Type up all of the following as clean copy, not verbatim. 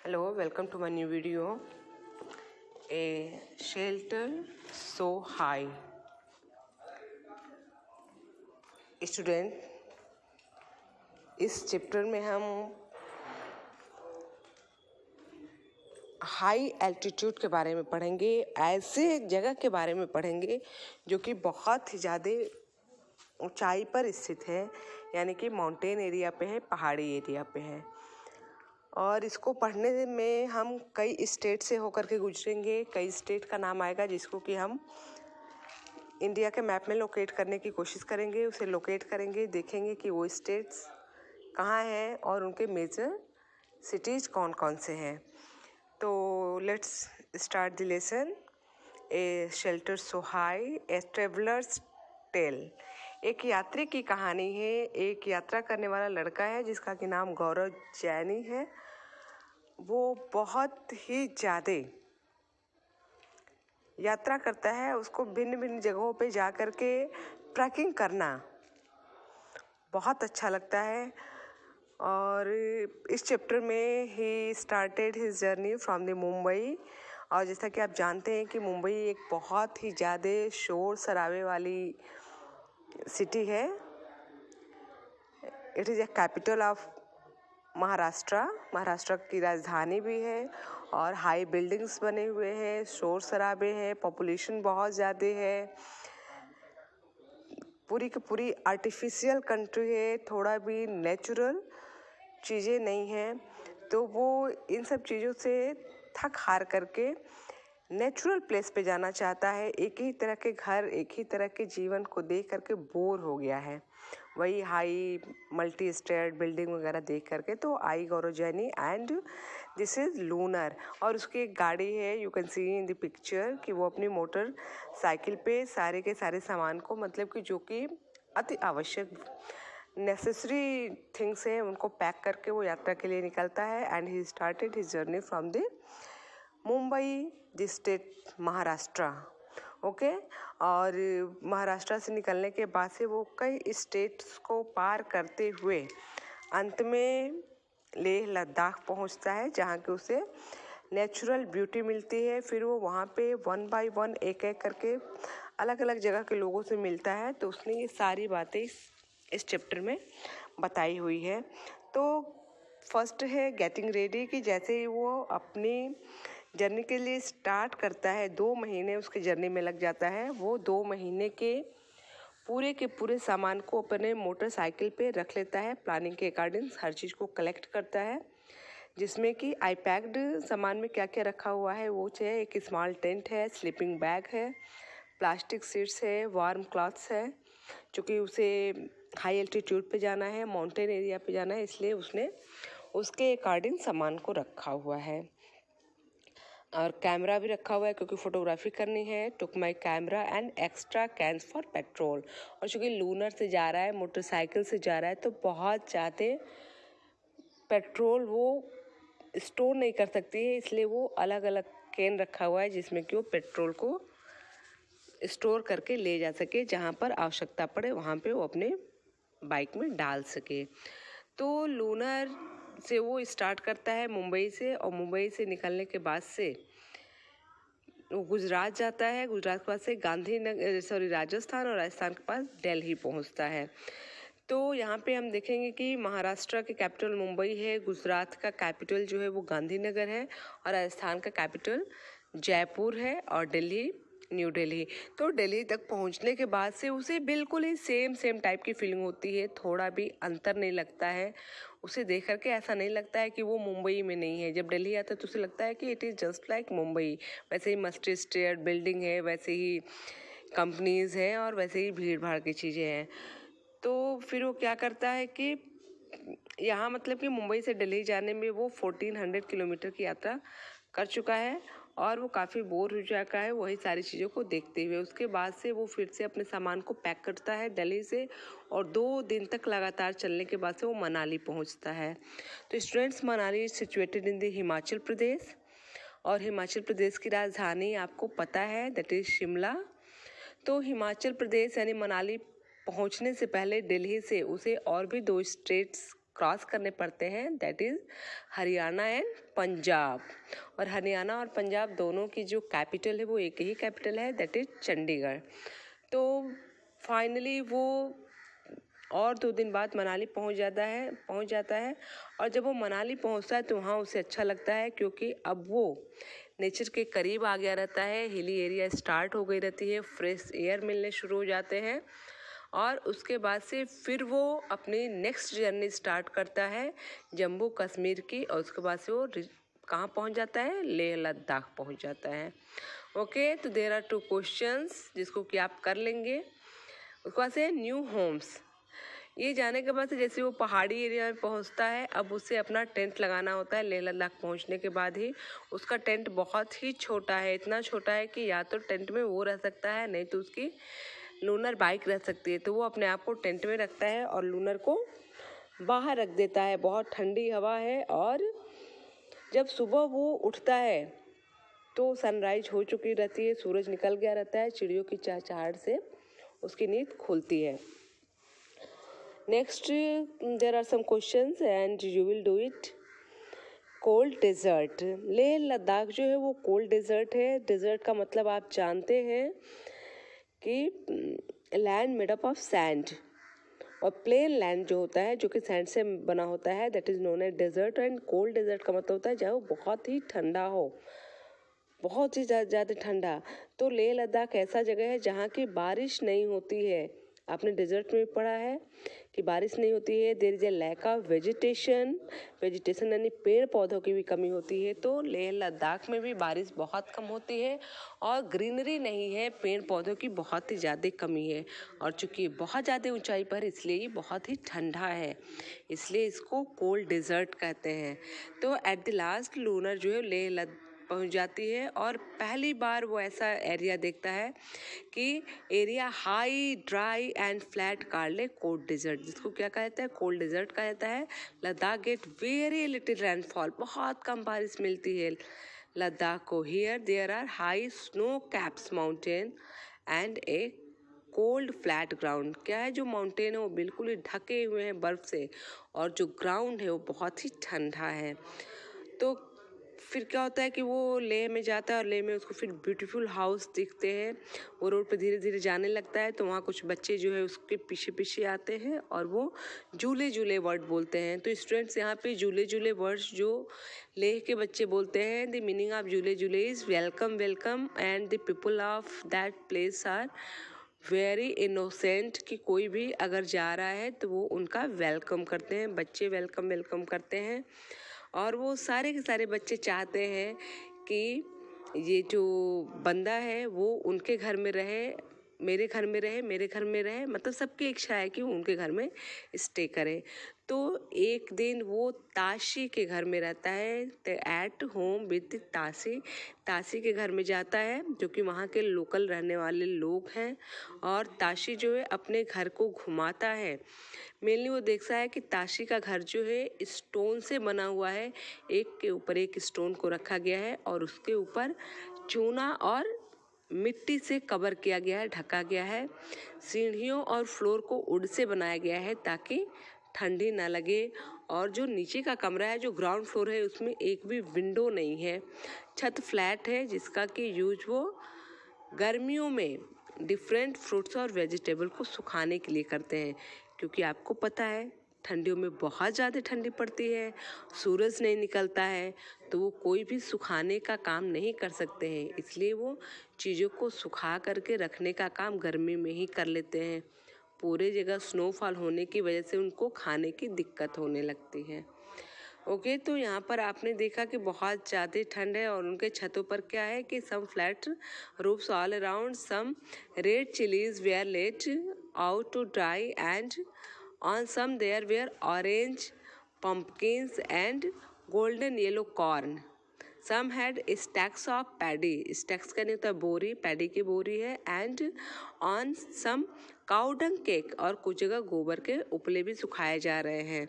Hello, welcome to my new video. A shelter so high. Student, इस chapter में हम high altitude के बारे में पढ़ेंगे, ऐसे जगह के बारे में पढ़ेंगे जो कि बहुत ही ज़्यादा ऊंचाई पर स्थित है, यानी कि माउंटेन एरिया पे है, पहाड़ी एरिया पे है। और इसको पढ़ने में हम कई स्टेट से होकर के गुजरेंगे। कई स्टेट का नाम आएगा जिसको कि हम इंडिया के मैप में लोकेट करने की कोशिश करेंगे। उसे लोकेट करेंगे, देखेंगे कि वो स्टेट्स कहाँ हैं और उनके मेजर सिटीज़ कौन कौन से हैं। तो let's start the lesson. A shelter so high, a traveller's tale. एक यात्री की कहानी है। एक यात्रा करने वाला लड़का है जिसका कि नाम गौरव जैनी है। वो बहुत ही ज़्यादा यात्रा करता है। उसको भिन्न भिन्न जगहों पे जा कर के ट्रैकिंग करना बहुत अच्छा लगता है। और इस चैप्टर में he started his journey from the Mumbai. और जैसा कि आप जानते हैं कि मुंबई एक बहुत ही ज़्यादा शोर शराबे वाली सिटी है। It is a capital of Maharashtra की राजधानी भी है। और हाई बिल्डिंग्स बने हुए हैं, शोर शराबे हैं, पॉपुलेशन बहुत ज़्यादा है। पूरी की पूरी आर्टिफिशियल कंट्री है, थोड़ा भी नेचुरल चीज़ें नहीं हैं। तो वो इन सब चीज़ों से थक हार करके नेचुरल प्लेस पे जाना चाहता है। एक ही तरह के घर, एक ही तरह के जीवन को देख करके बोर हो गया है। वही हाई मल्टी स्टेयर्ड बिल्डिंग वगैरह देख करके। तो आई गौरव जैनी एंड दिस इज़ लूनर। और उसकी एक गाड़ी है, you can see in the picture, कि वो अपनी मोटर साइकिल पे सारे के सारे सामान को, मतलब कि जो कि अति आवश्यक नेसेसरी थिंग्स हैं, उनको पैक करके वो यात्रा के लिए निकलता है। And he started his journey from the Mumbai, the state Maharashtra. Okay. और महाराष्ट्र से निकलने के बाद से वो कई स्टेट्स को पार करते हुए अंत में लेह लद्दाख पहुंचता है, जहां कि उसे नेचुरल ब्यूटी मिलती है। फिर वो वहां पे वन बाय वन एक एक करके अलग अलग जगह के लोगों से मिलता है। तो उसने ये सारी बातें इस चैप्टर में बताई हुई है। तो फर्स्ट है गेटिंग रेडी, कि जैसे ही वो अपनी जर्नी के लिए स्टार्ट करता है, 2 महीने उसके जर्नी में लग जाता है। वो 2 महीने के पूरे सामान को अपने मोटरसाइकिल पे रख लेता है। प्लानिंग के अकॉर्डिंग हर चीज़ को कलेक्ट करता है, जिसमें कि आई पैक्ड सामान में क्या क्या रखा हुआ है वो है, एक स्मॉल टेंट है, स्लीपिंग बैग है, प्लास्टिक सीट्स है, वार्म क्लॉथ्स है, चूँकि उसे हाई एल्टीट्यूड पे जाना है, माउंटेन एरिया पे जाना है, इसलिए उसने उसके अकॉर्डिंग सामान को रखा हुआ है। और कैमरा भी रखा हुआ है क्योंकि फोटोग्राफी करनी है। Took my camera and extra cans for petrol. और चूँकि लूनर से जा रहा है, मोटरसाइकिल से जा रहा है, तो बहुत ज़्यादा पेट्रोल वो स्टोर नहीं कर सकती है, इसलिए वो अलग अलग कैन रखा हुआ है जिसमें कि वो पेट्रोल को स्टोर करके ले जा सके, जहाँ पर आवश्यकता पड़े वहाँ पे वो अपने बाइक में डाल सके। तो लूनर से वो स्टार्ट करता है मुंबई से, और मुंबई से निकलने के बाद से वो गुजरात जाता है। गुजरात के बाद से राजस्थान, और राजस्थान के पास दिल्ली पहुंचता है। तो यहाँ पे हम देखेंगे कि महाराष्ट्र की कैपिटल मुंबई है, गुजरात का कैपिटल जो है वो गांधीनगर है, और राजस्थान का कैपिटल जयपुर है, और दिल्ली न्यू दिल्ली। तो दिल्ली तक पहुंचने के बाद से उसे बिल्कुल ही सेम टाइप की फीलिंग होती है, थोड़ा भी अंतर नहीं लगता है। उसे देख करके ऐसा नहीं लगता है कि वो मुंबई में नहीं है। जब दिल्ली आता है तो उसे लगता है कि it is just like Mumbai. वैसे ही मल्टी स्टेयर्ड बिल्डिंग है, वैसे ही कंपनीज हैं, और वैसे ही भीड़ भाड़ की चीज़ें हैं। तो फिर वो क्या करता है कि यहाँ, मतलब कि मुंबई से दिल्ली जाने में वो 1400 किलोमीटर की यात्रा कर चुका है, और वो काफ़ी बोर हो चुका है वही सारी चीज़ों को देखते हुए। उसके बाद से वो फिर से अपने सामान को पैक करता है दिल्ली से, और 2 दिन तक लगातार चलने के बाद से वो मनाली पहुंचता है। तो students, Manali is situated in the Himachal Pradesh, और हिमाचल प्रदेश की राजधानी आपको पता है, दैट इज शिमला। तो हिमाचल प्रदेश यानी मनाली पहुंचने से पहले दिल्ली से उसे और भी 2 स्टेट्स क्रॉस करने पड़ते हैं, that is Haryana and Punjab. और हरियाणा और पंजाब दोनों की जो कैपिटल है वो एक ही कैपिटल है, दैट इज़ चंडीगढ़। तो फाइनली वो और 2 दिन बाद मनाली पहुंच जाता है। और जब वो मनाली पहुंचता है तो वहाँ उसे अच्छा लगता है, क्योंकि अब वो नेचर के करीब आ गया रहता है, हिली एरिया स्टार्ट हो गई रहती है, फ्रेश एयर मिलने शुरू हो जाते हैं। और उसके बाद से फिर वो अपनी नेक्स्ट जर्नी स्टार्ट करता है जम्मू कश्मीर की, और उसके बाद से वो कहाँ पहुँच जाता है, लेह लद्दाख पहुँच जाता है। ओके, तो देयर आर 2 क्वेश्चंस जिसको कि आप कर लेंगे। उसके बाद से न्यू होम्स, ये जाने के बाद से जैसे वो पहाड़ी एरिया में पहुंचता है, अब उसे अपना टेंट लगाना होता है। लेह लद्दाख पहुंचने के बाद ही उसका टेंट बहुत ही छोटा है, इतना छोटा है कि या तो टेंट में वो रह सकता है, नहीं तो उसकी लूनर बाइक रह सकती है। तो वो अपने आप को टेंट में रखता है और लूनर को बाहर रख देता है। बहुत ठंडी हवा है, और जब सुबह वो उठता है तो सनराइज हो चुकी रहती है, सूरज निकल गया रहता है, चिड़ियों की चहचहाहट से उसकी नींद खुलती है। Next, there are some questions and you will do it. Cold desert, Leh Ladakh जो है वो कोल्ड डेजर्ट है। डेजर्ट का मतलब आप जानते हैं कि land made up of sand, और प्लेन लैंड जो होता है जो कि सैंड से बना होता है, that is known as desert. And cold desert का मतलब होता है चाहे वो बहुत ही ठंडा हो, बहुत ही ज़्यादा ठंडा। तो लेह लद्दाख ऐसा जगह है जहाँ की बारिश नहीं होती है। आपने डेजर्ट में पढ़ा है कि बारिश नहीं होती है, there is a lack of vegetation यानी पेड़ पौधों की भी कमी होती है। तो लेह लद्दाख में भी बारिश बहुत कम होती है और ग्रीनरी नहीं है, पेड़ पौधों की बहुत ही ज़्यादा कमी है। और चूँकि बहुत ज़्यादा ऊंचाई पर, इसलिए ये बहुत ही ठंडा है, इसलिए इसको कोल्ड डेजर्ट कहते हैं। तो एट द लास्ट लूनर जो है लेह लद्दाख पहुंच जाती है, और पहली बार वो ऐसा एरिया देखता है कि area high dry and flat called cold desert, जिसको क्या कहता है, कोल्ड डेजर्ट कहा जाता है। Ladakh get very little rainfall, बहुत कम बारिश मिलती है लद्दाख को। Here there are high snow caps mountain and a cold flat ground. क्या है, जो माउंटेन है वो बिल्कुल ही ढके हुए हैं बर्फ से, और जो ग्राउंड है वो बहुत ही ठंडा है। तो फिर क्या होता है कि वो लेह में जाता है, और लेह में उसको फिर ब्यूटीफुल हाउस दिखते हैं। वो रोड पे धीरे धीरे जाने लगता है, तो वहाँ कुछ बच्चे जो है उसके पीछे पीछे आते हैं, और वो झूले झूले वर्ड बोलते हैं। तो स्टूडेंट्स यहाँ पे झूले झूले वर्ड्स जो लेह के बच्चे बोलते हैं, द मीनिंग ऑफ झूले झूले is welcome welcome, and the people of that place are very innocent, कि कोई भी अगर जा रहा है तो वो उनका वेलकम करते हैं, बच्चे वेलकम करते हैं। और वो सारे के सारे बच्चे चाहते हैं कि ये जो बंदा है वो उनके घर में रहे, मेरे घर में रहे, मतलब सबकी इच्छा है कि वो उनके घर में स्टे करे। तो एक दिन वो ताशी के घर में रहता है, एट होम विद ताशी के घर में जाता है, जो कि वहाँ के लोकल रहने वाले लोग हैं। और ताशी जो है अपने घर को घुमाता है। मेनली वो देखता है कि ताशी का घर जो है स्टोन से बना हुआ है, एक के ऊपर एक स्टोन को रखा गया है, और उसके ऊपर चूना और मिट्टी से कवर किया गया है, ढका गया है। सीढ़ियों और फ्लोर को वुड से बनाया गया है ताकि ठंडी ना लगे। और जो नीचे का कमरा है, जो ग्राउंड फ्लोर है, उसमें एक भी विंडो नहीं है। छत फ्लैट है, जिसका कि यूज वो गर्मियों में डिफरेंट फ्रूट्स और वेजिटेबल को सुखाने के लिए करते हैं, क्योंकि आपको पता है ठंडियों में बहुत ज़्यादा ठंडी पड़ती है, सूरज नहीं निकलता है, तो वो कोई भी सुखाने का काम नहीं कर सकते हैं, इसलिए वो चीज़ों को सुखा करके रखने का काम गर्मी में ही कर लेते हैं। पूरे जगह स्नोफॉल होने की वजह से उनको खाने की दिक्कत होने लगती है। ओके, तो यहाँ पर आपने देखा कि बहुत ज़्यादा ठंड है, और उनके छतों पर क्या है कि some flat roofs all around, some red chillies were laid out to dry, and on some there were orange pumpkins and golden yellow corn. Some had stacks of paddy. Stacks का नहीं होता बोरी, पैडी की बोरी है। and on some cow dung cake, और कुछ जगह गोबर के उपले भी सुखाए जा रहे हैं।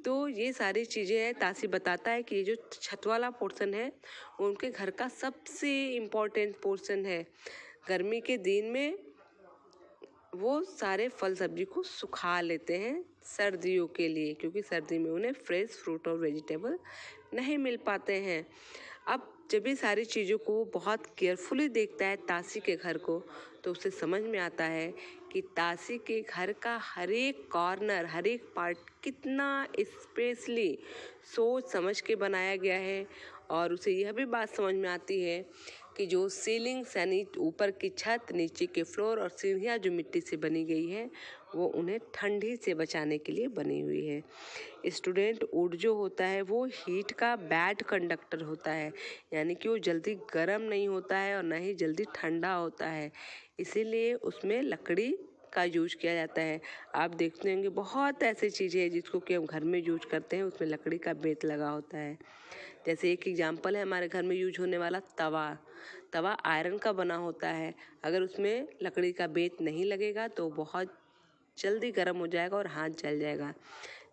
तो ये सारी चीज़ें हैं। तासी बताता है कि ये जो छत वाला पोर्शन है उनके घर का सबसे इम्पोर्टेंट पोर्शन है। गर्मी के दिन में वो सारे फल सब्जी को सुखा लेते हैं सर्दियों के लिए, क्योंकि सर्दी में उन्हें फ्रेश फ्रूट और वेजिटेबल नहीं मिल पाते हैं। अब जब ये सारी चीज़ों को बहुत केयरफुली देखता है ताशी के घर को, तो उसे समझ में आता है कि ताशी के घर का हर एक कॉर्नर, हर एक पार्ट कितना स्पेशली सोच समझ के बनाया गया है। और उसे यह भी बात समझ में आती है कि जो सीलिंग्स यानी ऊपर की छत, नीचे के फ्लोर और सीढ़ियाँ जो मिट्टी से बनी गई है, वो उन्हें ठंडी से बचाने के लिए बनी हुई है। स्टूडेंट, वुड जो होता है वो हीट का बैड कंडक्टर होता है, यानी कि वो जल्दी गर्म नहीं होता है और ना ही जल्दी ठंडा होता है, इसीलिए उसमें लकड़ी का यूज किया जाता है। आप देखते होंगे बहुत ऐसी चीज़ें हैं जिसको कि हम घर में यूज करते हैं, उसमें लकड़ी का बेत लगा होता है। जैसे एक एग्जाम्पल है हमारे घर में यूज होने वाला तवा आयरन का बना होता है। अगर उसमें लकड़ी का बेत नहीं लगेगा तो बहुत जल्दी गर्म हो जाएगा और हाथ जल जाएगा।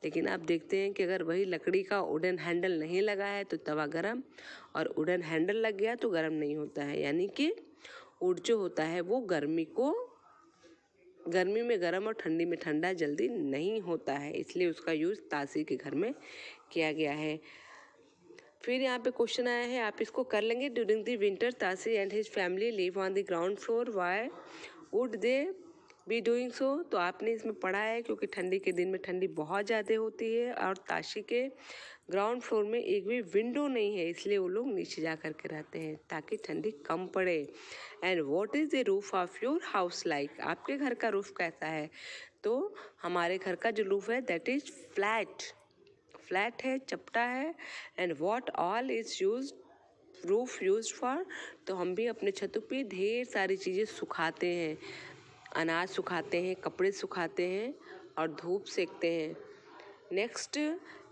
लेकिन आप देखते हैं कि अगर वही लकड़ी का वुडन हैंडल नहीं लगा है तो तवा गर्म, और वुडन हैंडल लग गया तो गर्म नहीं होता है। यानी कि वुड जो होता है वो गर्मी में गर्म और ठंडी में ठंडा जल्दी नहीं होता है, इसलिए उसका यूज़ ताशी के घर में किया गया है। फिर यहाँ पे क्वेश्चन आया है, आप इसको कर लेंगे। During the winter Tashi and his family live on the ground floor, why would they be doing so. तो आपने इसमें पढ़ा है क्योंकि ठंडी के दिन में ठंडी बहुत ज़्यादा होती है और ताशी के ग्राउंड फ्लोर में एक भी विंडो नहीं है, इसलिए वो लोग नीचे जा कर के रहते हैं ताकि ठंडी कम पड़े। And what is the roof of your house like, आपके घर का रूफ कैसा है? तो हमारे घर का जो रूफ है दैट इज फ्लैट है, चपटा है। And what all is used roof used for, तो हम भी अपने छतों पे ढेर सारी चीज़ें सुखाते हैं, अनाज सुखाते हैं, कपड़े सुखाते हैं और धूप सेकते हैं। Next,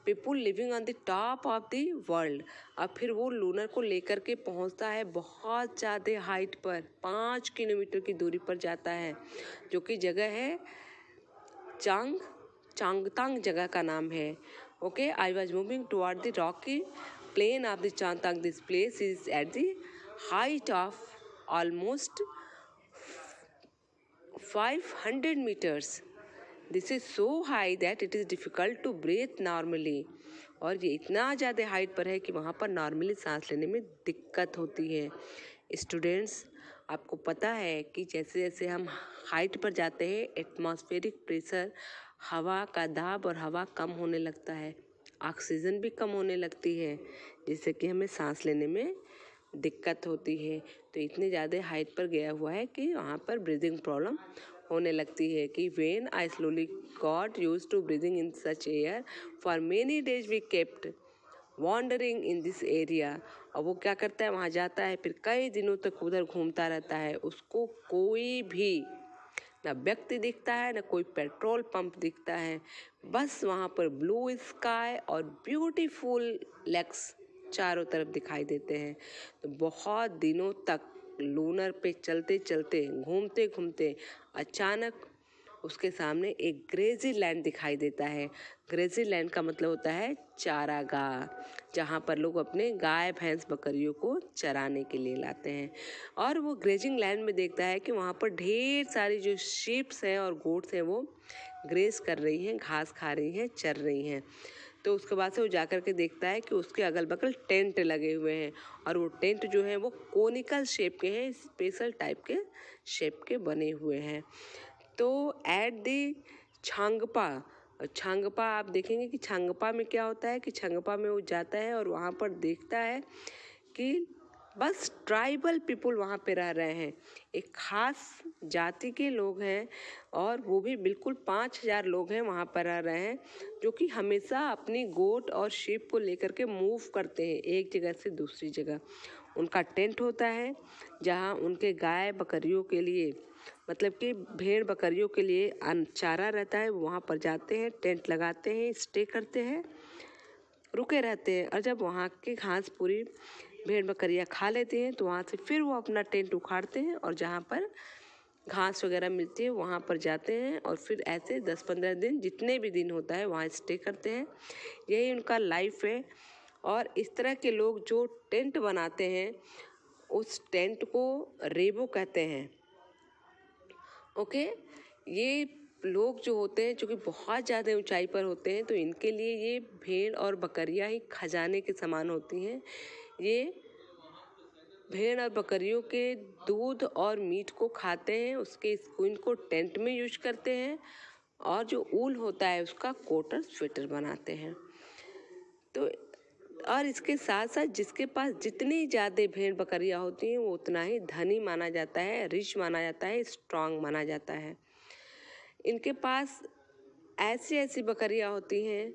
people living on the top of the world. अब फिर वो लूनर को लेकर के पहुंचता है बहुत ज़्यादा हाइट पर, 5 किलोमीटर की दूरी पर जाता है, जो कि जगह है चांगतांग जगह का नाम है। Okay, I was moving toward the rocky plain of the Changthang. This place is at the height of almost 500 meters. This is so high that it is difficult to breathe normally. और ये इतना ज़्यादा हाइट पर है कि वहाँ पर normally सांस लेने में दिक्कत होती है। स्टूडेंट्स, आपको पता है कि जैसे जैसे हम हाइट पर जाते हैं एटमॉस्फेरिक प्रेशर, हवा का दाब और हवा कम होने लगता है, ऑक्सीजन भी कम होने लगती है, जिससे कि हमें सांस लेने में दिक्कत होती है। तो इतने ज़्यादा हाइट पर गया हुआ है कि वहाँ पर ब्रीदिंग प्रॉब्लम होने लगती है कि when I slowly got used to breathing in such air for many days we kept wondering in this area. और वो क्या करता है, वहाँ जाता है, फिर कई दिनों तक उधर घूमता रहता है। उसको कोई भी ना व्यक्ति दिखता है, ना कोई पेट्रोल पंप दिखता है, बस वहाँ पर ब्लू स्काई और ब्यूटीफुल लेक्स चारों तरफ दिखाई देते हैं। तो बहुत दिनों तक लूनर पे चलते चलते, घूमते घूमते अचानक उसके सामने एक ग्रेजी लैंड दिखाई देता है। ग्रेजी लैंड का मतलब होता है चारागाह, जहाँ पर लोग अपने गाय भैंस बकरियों को चराने के लिए लाते हैं। और वो ग्रेजिंग लैंड में देखता है कि वहाँ पर ढेर सारी जो शीप्स हैं और गोट्स हैं वो ग्रेस कर रही हैं, घास खा रही हैं, चर रही हैं। तो उसके बाद से वो जाकर के देखता है कि उसके अगल बगल टेंट लगे हुए हैं, और वो टेंट जो है वो कोनिकल शेप के हैं, स्पेशल टाइप के शेप के बने हुए हैं। तो एट दी छांगपा आप देखेंगे कि छांगपा में क्या होता है कि छांगपा में वो जाता है और वहाँ पर देखता है कि बस ट्राइबल पीपुल वहाँ पे रह रहे हैं, एक खास जाति के लोग हैं, और वो भी बिल्कुल 5000 लोग हैं वहाँ पर रह रहे हैं, जो कि हमेशा अपनी गोट और शीप को लेकर के मूव करते हैं एक जगह से दूसरी जगह। उनका टेंट होता है जहाँ उनके गाय बकरियों के लिए, मतलब कि भेड़ बकरियों के लिए चारा रहता है, वहाँ पर जाते हैं, टेंट लगाते हैं, स्टे करते हैं, रुके रहते हैं। और जब वहाँ की घास पूरी भेड़ बकरियाँ खा लेते हैं तो वहाँ से फिर वो अपना टेंट उखाड़ते हैं और जहाँ पर घास वगैरह मिलती है वहाँ पर जाते हैं, और फिर ऐसे 10-15 दिन, जितने भी दिन होता है, वहाँ स्टे करते हैं। यही उनका लाइफ है। और इस तरह के लोग जो टेंट बनाते हैं उस टेंट को रेबो कहते हैं। ओके, ये लोग जो होते हैं, जो कि बहुत ज़्यादा ऊंचाई पर होते हैं, तो इनके लिए ये भेड़ और बकरियां ही खजाने के समान होती हैं। ये भेड़ और बकरियों के दूध और मीट को खाते हैं, उसके स्किन को टेंट में यूज करते हैं और जो ऊल होता है उसका कोट और स्वेटर बनाते हैं। तो और इसके साथ साथ जिसके पास जितनी ज़्यादा भेड़ बकरियां होती हैं वो उतना ही धनी माना जाता है, रिच माना जाता है, स्ट्रांग माना जाता है। इनके पास ऐसी ऐसी बकरियां होती हैं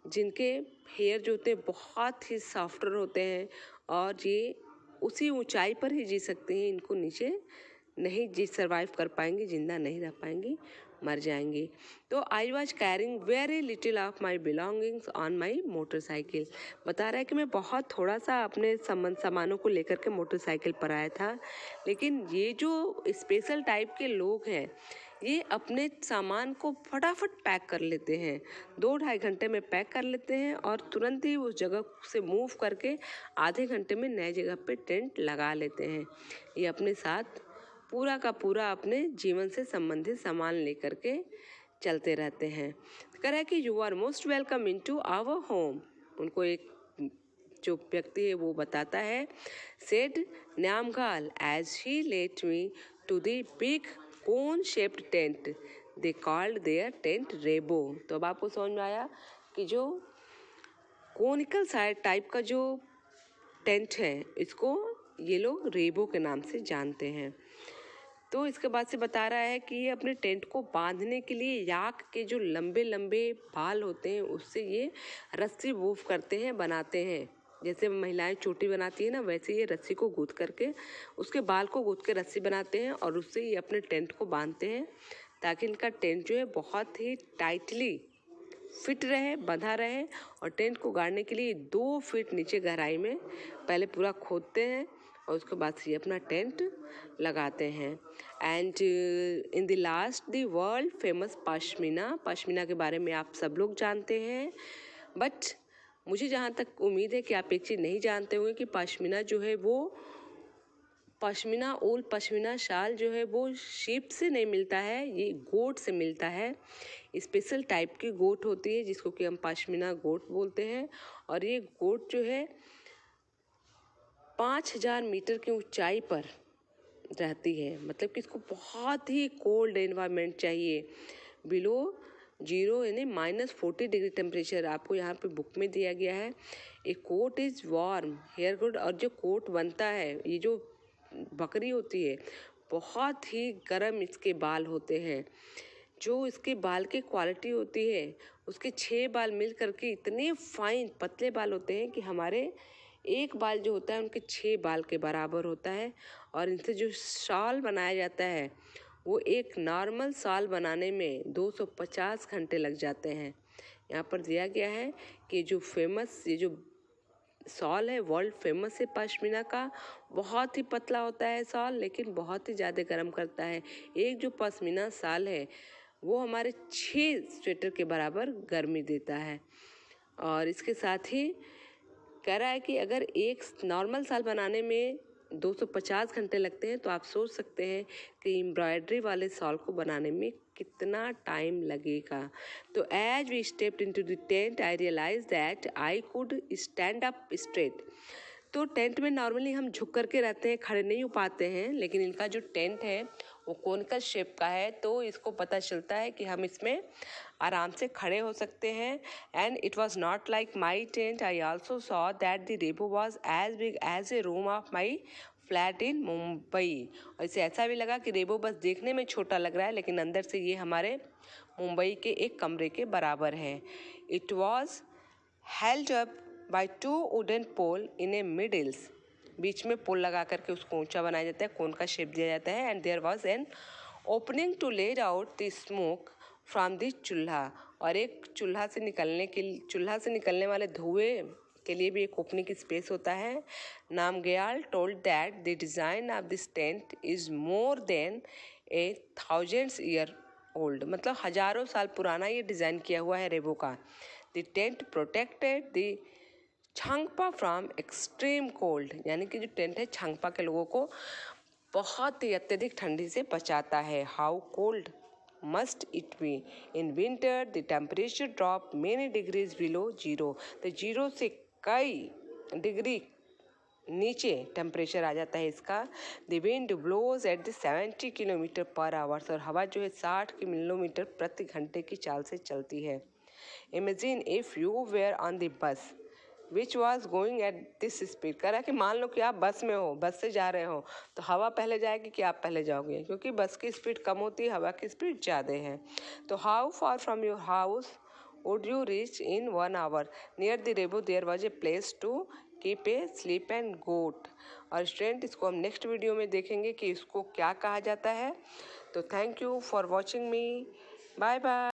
जिनके हेयर जो होते हैं बहुत ही सॉफ्टर होते हैं और ये उसी ऊंचाई पर ही जी सकती हैं, इनको नीचे नहीं जी सर्वाइव कर पाएंगी, जिंदा नहीं रह पाएंगी, मर जाएंगी। तो I was carrying very little of my belongings on my motorcycle. बता रहा है कि मैं बहुत थोड़ा सा अपने सामानों को लेकर के मोटरसाइकिल पर आया था, लेकिन ये जो स्पेशल टाइप के लोग हैं ये अपने सामान को फटाफट पैक कर लेते हैं, 2-2.5 घंटे में पैक कर लेते हैं और तुरंत ही उस जगह से मूव करके आधे घंटे में नए जगह पे टेंट लगा लेते हैं। ये अपने साथ पूरा का पूरा अपने जीवन से संबंधित सामान लेकर के चलते रहते हैं। कह रहा है कि you are most welcome into our home. उनको एक जो व्यक्ति है वो बताता है, said Nyamgal as he led me to the big cone shaped tent they called their tent rebo. तो अब आपको समझ में आया कि जो कोनिकल साइड टाइप का जो टेंट है इसको ये लोग रेबो के नाम से जानते हैं। तो इसके बाद से बता रहा है कि ये अपने टेंट को बांधने के लिए याक के जो लंबे लंबे बाल होते हैं उससे ये रस्सी वूव करते हैं, बनाते हैं। जैसे महिलाएं चोटी बनाती है ना, वैसे ये रस्सी को गूंथ करके उसके बाल को गूंथ के रस्सी बनाते हैं और उससे ये अपने टेंट को बांधते हैं ताकि इनका टेंट जो है बहुत ही टाइटली फिट रहे, बंधा रहे। और टेंट को गाड़ने के लिए 2 फीट नीचे गहराई में पहले पूरा खोदते हैं और उसके बाद से ये अपना टेंट लगाते हैं। And in the last the world famous pashmina के बारे में आप सब लोग जानते हैं, बट मुझे जहाँ तक उम्मीद है कि आप एक चीज़ नहीं जानते होंगे कि पश्मीना जो है वो पश्मीना ऊल, पश्मीना शाल जो है वो शीप से नहीं मिलता है, ये गोट से मिलता है। स्पेशल टाइप की गोट होती है जिसको कि हम पश्मीना गोट बोलते हैं। और ये गोट जो है 5000 मीटर की ऊंचाई पर रहती है, मतलब कि इसको बहुत ही कोल्ड एनवायरनमेंट चाहिए, बिलो 0 यानी -40 डिग्री टेम्परेचर आपको यहाँ पे बुक में दिया गया है। A coat is warm hair coat. और जो कोट बनता है, ये जो बकरी होती है बहुत ही गर्म इसके बाल होते हैं। जो इसके बाल की क्वालिटी होती है उसके 6 बाल मिल करके इतने फाइन पतले बाल होते हैं कि हमारे एक बाल जो होता है उनके 6 बाल के बराबर होता है। और इनसे जो शॉल बनाया जाता है वो एक नॉर्मल शॉल बनाने में 250 घंटे लग जाते हैं। यहाँ पर दिया गया है कि जो फेमस ये जो शॉल है वर्ल्ड फेमस है पश्मीना का, बहुत ही पतला होता है शॉल लेकिन बहुत ही ज़्यादा गर्म करता है। एक जो पश्मीना शॉल है वो हमारे 6 स्वेटर के बराबर गर्मी देता है। और इसके साथ ही कह रहा है कि अगर एक नॉर्मल शॉल बनाने में 250 घंटे लगते हैं तो आप सोच सकते हैं कि एम्ब्रॉयडरी वाले शॉल को बनाने में कितना टाइम लगेगा। तो as we stepped into the tent I realise that I could stand up straight. तो टेंट में नॉर्मली हम झुक करके रहते हैं, खड़े नहीं हो पाते हैं, लेकिन इनका जो टेंट है वो कोनिकल शेप का है तो इसको पता चलता है कि हम इसमें आराम से खड़े हो सकते हैं। And it was not like my tent, I also saw that the rebo was as big as a room of my flat in Mumbai. और इसे ऐसा भी लगा कि रेबो बस देखने में छोटा लग रहा है लेकिन अंदर से ये हमारे मुंबई के एक कमरे के बराबर है। It was held up by 2 wooden pole in a middles. बीच में पोल लगा करके उसको ऊंचा बनाया जाता है, कोन का शेप दिया जाता है। And there was an opening to let out the smoke from the चूल्हा। और एक चूल्हा से निकलने वाले धुएं के लिए भी एक ओपनिंग की स्पेस होता है। Namgyal told that the design of this tent is more than 1000 year old, मतलब हजारों साल पुराना ये डिज़ाइन किया हुआ है रेबो का। The tent protected the Changpa from extreme cold, यानी कि जो टेंट है छांगपा के लोगों को बहुत ही अत्यधिक ठंडी से बचाता है। How cold must it be? In winter, the temperature drop many degrees below zero. तो जीरो से कई डिग्री नीचे टेम्परेचर आ जाता है इसका. The wind blows at the 70 kilometre per hours. और हवा जो है 60 किलोमीटर प्रति घंटे की चाल से चलती है. Imagine if you were on the bus which was going at this speed. कह रहा है कि मान लो कि आप बस में हो, बस से जा रहे हो, तो हवा पहले जाएगी कि आप पहले जाओगे, क्योंकि बस की स्पीड कम होती है, हवा की स्पीड ज़्यादा है. तो how far from your house would you reach in 1 hour? Near the rebo there was a place to keep a sheep and goat. और स्टूडेंट, इसको हम नेक्स्ट वीडियो में देखेंगे कि इसको क्या कहा जाता है. तो thank you for watching me. Bye bye.